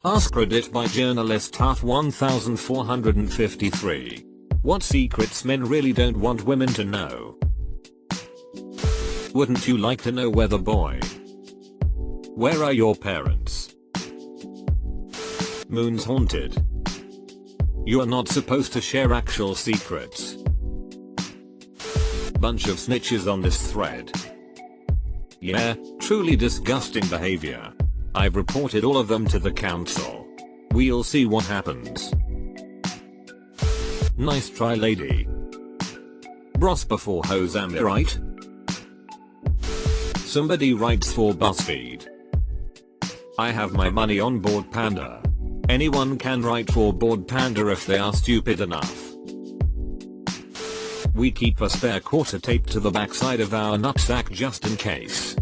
AskReddit by journalist Huff 1453. What secrets men really don't want women to know? Wouldn't you like to know whether boy? Where are your parents? Moon's haunted. You are not supposed to share actual secrets. Bunch of snitches on this thread. Yeah, truly disgusting behavior. I've reported all of them to the council. We'll see what happens. Nice try, lady. Bros before hose, am I right? Somebody writes for BuzzFeed. I have my money on Bored Panda. Anyone can write for Bored Panda if they are stupid enough. We keep a spare quarter taped to the backside of our nutsack just in case.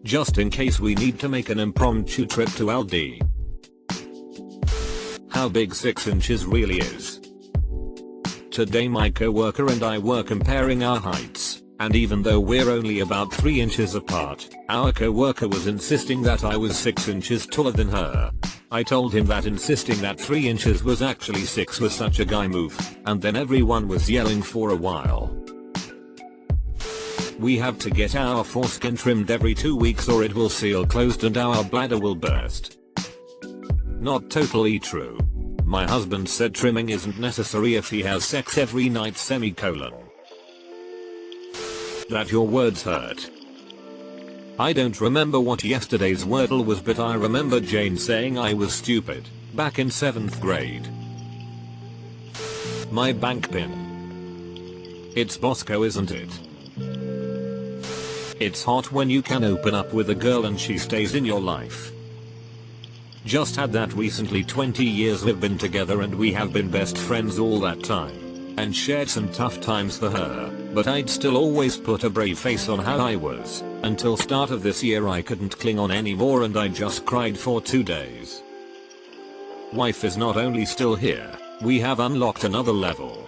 Just in case we need to make an impromptu trip to LD. How big 6 inches really is. Today my coworker and I were comparing our heights, and even though we're only about 3 inches apart, our coworker was insisting that I was 6 inches taller than her. I told him that insisting that 3 inches was actually 6 was such a guy move, and then everyone was yelling for a while. We have to get our foreskin trimmed every 2 weeks or it will seal closed and our bladder will burst. Not totally true. My husband said trimming isn't necessary if he has sex every night semicolon. That your words hurt. I don't remember what yesterday's wordle was, but I remember Jane saying I was stupid back in 7th grade. My bank pin. It's Bosco, isn't it? It's hot when you can open up with a girl and she stays in your life. Just had that recently. 20 years we've been together and we have been best friends all that time. And shared some tough times for her, but I'd still always put a brave face on how I was, until start of this year I couldn't cling on anymore and I just cried for 2 days. Wife is not only still here, we have unlocked another level.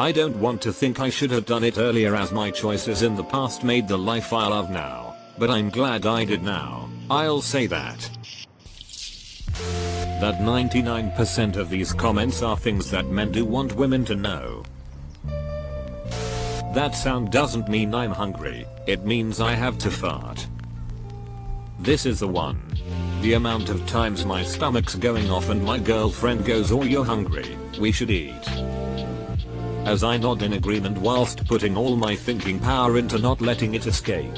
I don't want to think I should have done it earlier as my choices in the past made the life I love now, but I'm glad I did now, I'll say that. That 99% of these comments are things that men do want women to know. That sound doesn't mean I'm hungry, it means I have to fart. This is the one. The amount of times my stomach's going off and my girlfriend goes, "Oh, you're hungry, we should eat." As I nod in agreement whilst putting all my thinking power into not letting it escape.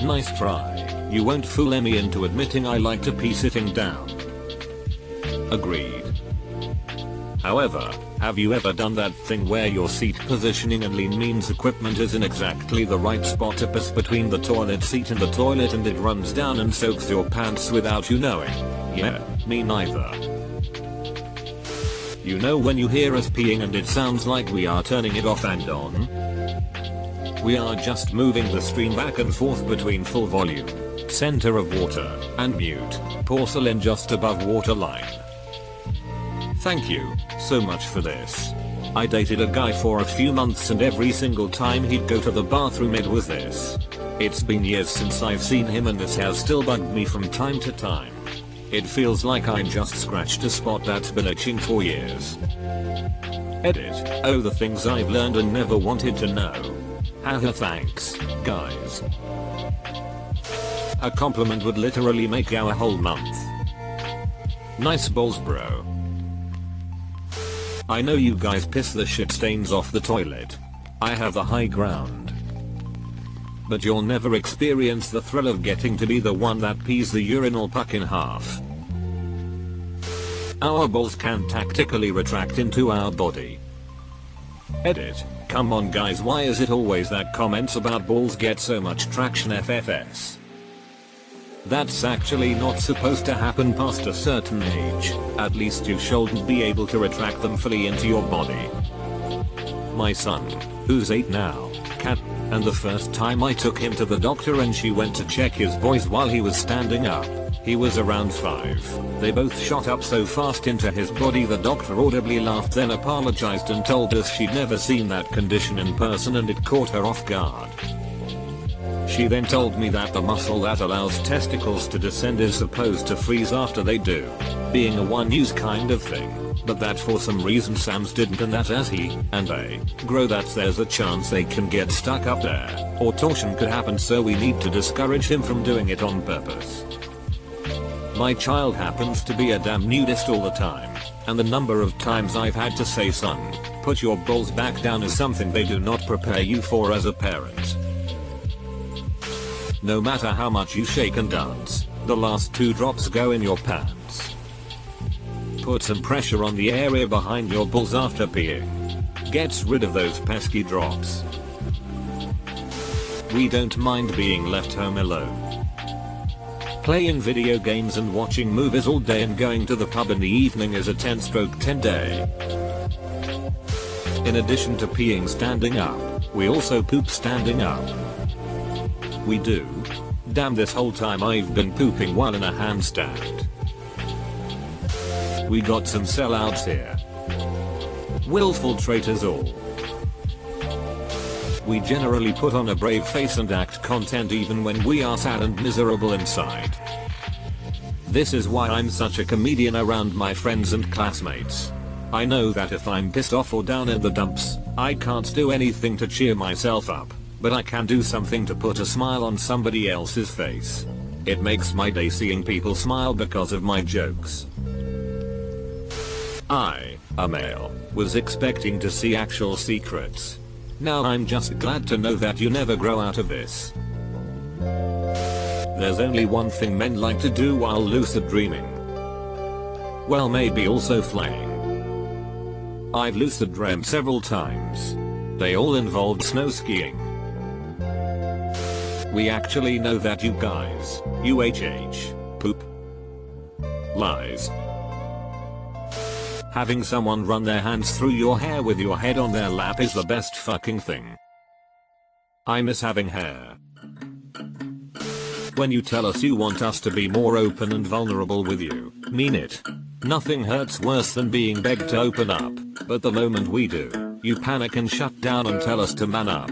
Nice try. You won't fool me into admitting I like to pee sitting down. Agreed. However, have you ever done that thing where your seat positioning and lean means equipment is in exactly the right spot to pass between the toilet seat and the toilet and it runs down and soaks your pants without you knowing? Yeah, me neither. You know when you hear us peeing and it sounds like we are turning it off and on? We are just moving the stream back and forth between full volume, center of water, and mute, porcelain just above waterline. Thank you so much for this. I dated a guy for a few months and every single time he'd go to the bathroom it was this. It's been years since I've seen him and this has still bugged me from time to time. It feels like I just scratched a spot that's been itching for years. Edit. Oh, the things I've learned and never wanted to know. Haha, thanks, guys. A compliment would literally make our whole month. Nice balls, bro. I know you guys piss the shit stains off the toilet. I have the high ground. But you'll never experience the thrill of getting to be the one that pees the urinal puck in half. Our balls can tactically retract into our body. Edit. Come on guys, why is it always that comments about balls get so much traction FFS? That's actually not supposed to happen past a certain age. At least you shouldn't be able to retract them fully into your body. My son, who's 8 now, can, and the first time I took him to the doctor and she went to check his boys while he was standing up, he was around 5. They both shot up so fast into his body the doctor audibly laughed, then apologized and told us she'd never seen that condition in person and it caught her off guard. She then told me that the muscle that allows testicles to descend is supposed to freeze after they do, being a one-use kind of thing, but that for some reason Sam's didn't, and that as he and they grow that there's a chance they can get stuck up there, or torsion could happen, so we need to discourage him from doing it on purpose. My child happens to be a damn nudist all the time, and the number of times I've had to say, son, put your balls back down, is something they do not prepare you for as a parent. No matter how much you shake and dance, the last 2 drops go in your pants. Put some pressure on the area behind your balls after peeing. Gets rid of those pesky drops. We don't mind being left home alone. Playing video games and watching movies all day and going to the pub in the evening is a 10/10 day. In addition to peeing standing up, we also poop standing up. We do. Damn, this whole time I've been pooping while in a handstand. We got some sellouts here. Willful traitors all. We generally put on a brave face and act content even when we are sad and miserable inside. This is why I'm such a comedian around my friends and classmates. I know that if I'm pissed off or down in the dumps, I can't do anything to cheer myself up, but I can do something to put a smile on somebody else's face. It makes my day seeing people smile because of my jokes. I, a male, was expecting to see actual secrets. Now I'm just glad to know that you never grow out of this. There's only one thing men like to do while lucid dreaming. Well, maybe also flaying. I've lucid dreamt several times. They all involved snow skiing. We actually know that you guys, poop. Lies. Having someone run their hands through your hair with your head on their lap is the best fucking thing. I miss having hair. When you tell us you want us to be more open and vulnerable with you, mean it. Nothing hurts worse than being begged to open up, but the moment we do, you panic and shut down and tell us to man up.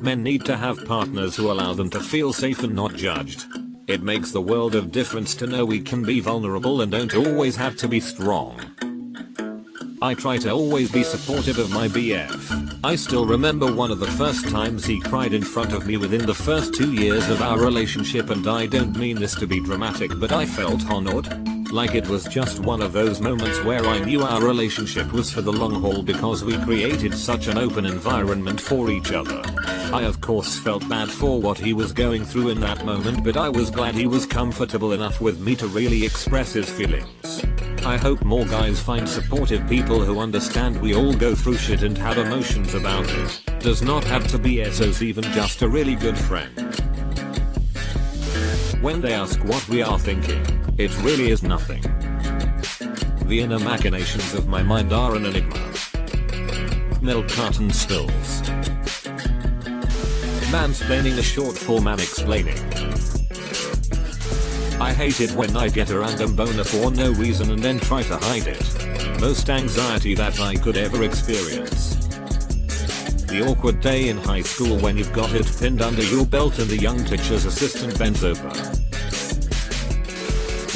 Men need to have partners who allow them to feel safe and not judged. It makes the world of difference to know we can be vulnerable and don't always have to be strong. I try to always be supportive of my BF. I still remember one of the first times he cried in front of me within the first 2 years of our relationship, and I don't mean this to be dramatic, but I felt honored. Like it was just one of those moments where I knew our relationship was for the long haul because we created such an open environment for each other. I of course felt bad for what he was going through in that moment, but I was glad he was comfortable enough with me to really express his feelings. I hope more guys find supportive people who understand we all go through shit and have emotions about it. Does not have to be SOS, even just a really good friend. When they ask what we are thinking, it really is nothing. The inner machinations of my mind are an enigma. Milk carton spills. Mansplaining, a short for man explaining. I hate it when I get a random boner for no reason and then try to hide it. Most anxiety that I could ever experience. The awkward day in high school when you've got it pinned under your belt and the young teacher's assistant bends over.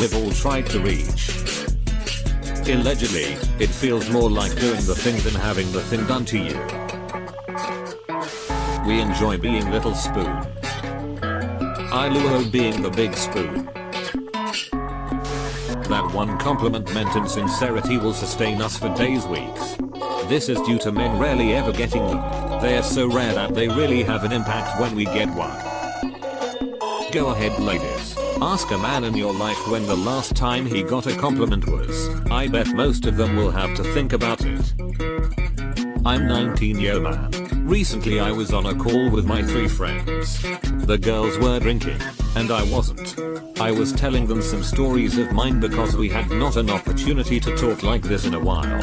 We've all tried to reach. Allegedly, it feels more like doing the thing than having the thing done to you. We enjoy being little spoon. I luo being the big spoon. That one compliment meant in sincerity will sustain us for days, weeks. This is due to men rarely ever getting them. They are so rare that they really have an impact when we get one. Go ahead, ladies. Ask a man in your life when the last time he got a compliment was. I bet most of them will have to think about it. I'm 19 yo man. Recently I was on a call with my 3 friends. The girls were drinking, and I wasn't. I was telling them some stories of mine because we had not an opportunity to talk like this in a while.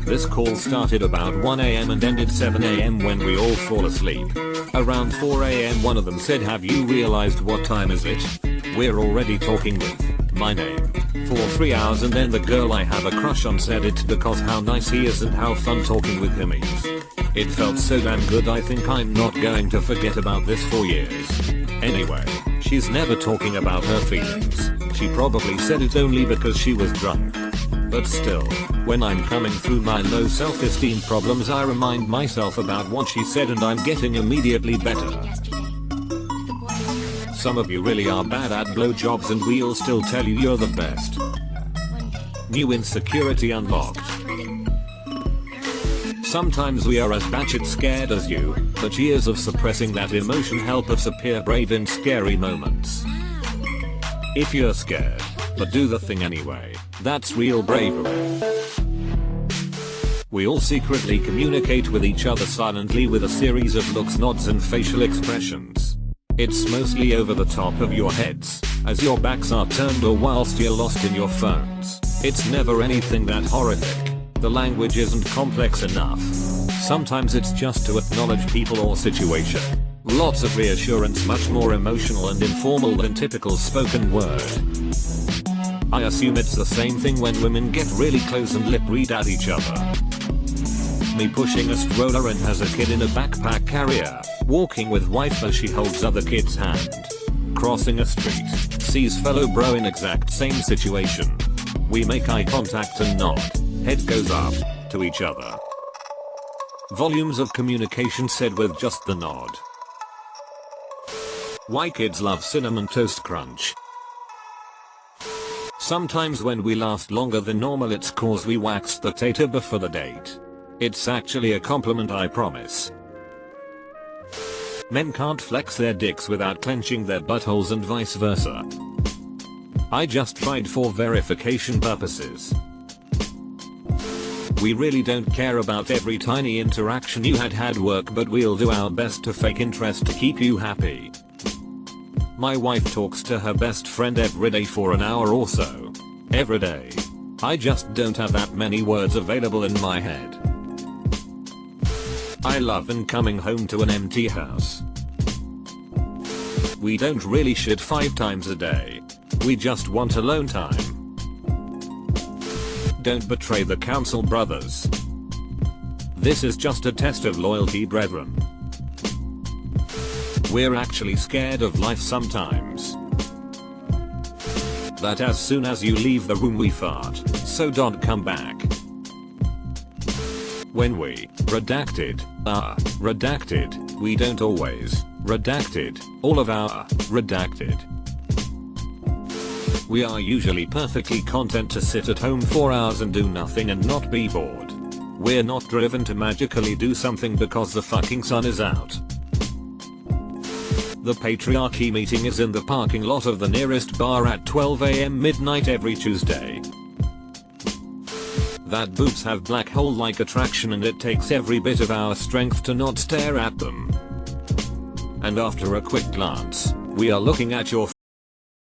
This call started about 1 AM and ended 7 AM when we all fall asleep. Around 4 AM one of them said, "Have you realized what time is it? We're already talking with my name for 3 hours," and then the girl I have a crush on said it because how nice he is and how fun talking with him is. It felt so damn good. I think I'm not going to forget about this for years. Anyway, she's never talking about her feelings. She probably said it only because she was drunk. But still, when I'm coming through my low self-esteem problems, I remind myself about what she said and I'm getting immediately better. Some of you really are bad at blowjobs and we'll still tell you you're the best. New insecurity unlocked. Sometimes we are as batshit scared as you, but years of suppressing that emotion help us appear brave in scary moments. If you're scared, but do the thing anyway, that's real bravery. We all secretly communicate with each other silently with a series of looks, nods and facial expressions. It's mostly over the top of your heads, as your backs are turned or whilst you're lost in your phones. It's never anything that horrific. The language isn't complex enough. Sometimes it's just to acknowledge people or situation. Lots of reassurance, much more emotional and informal than typical spoken word. I assume it's the same thing when women get really close and lip read at each other. Me pushing a stroller and has a kid in a backpack carrier, walking with wife as she holds other kid's hand. Crossing a street, sees fellow bro in exact same situation. We make eye contact and nod, head goes up, to each other. Volumes of communication said with just the nod. Why kids love cinnamon toast crunch. Sometimes when we last longer than normal it's cause we waxed the tater before the date. It's actually a compliment, I promise. Men can't flex their dicks without clenching their buttholes and vice versa. I just tried for verification purposes. We really don't care about every tiny interaction you had work, but we'll do our best to fake interest to keep you happy. My wife talks to her best friend every day for an hour or so. Every day. I just don't have that many words available in my head. I love coming home to an empty house. We don't really shit 5 times a day. We just want alone time. Don't betray the council, brothers. This is just a test of loyalty, brethren. We're actually scared of life sometimes. That as soon as you leave the room we fart, so don't come back. When we redacted, we don't always redacted all of our redacted. We are usually perfectly content to sit at home for hours and do nothing and not be bored. We're not driven to magically do something because the fucking sun is out. The patriarchy meeting is in the parking lot of the nearest bar at 12 AM midnight every Tuesday. That boobs have black hole-like attraction and it takes every bit of our strength to not stare at them. And after a quick glance, we are looking at your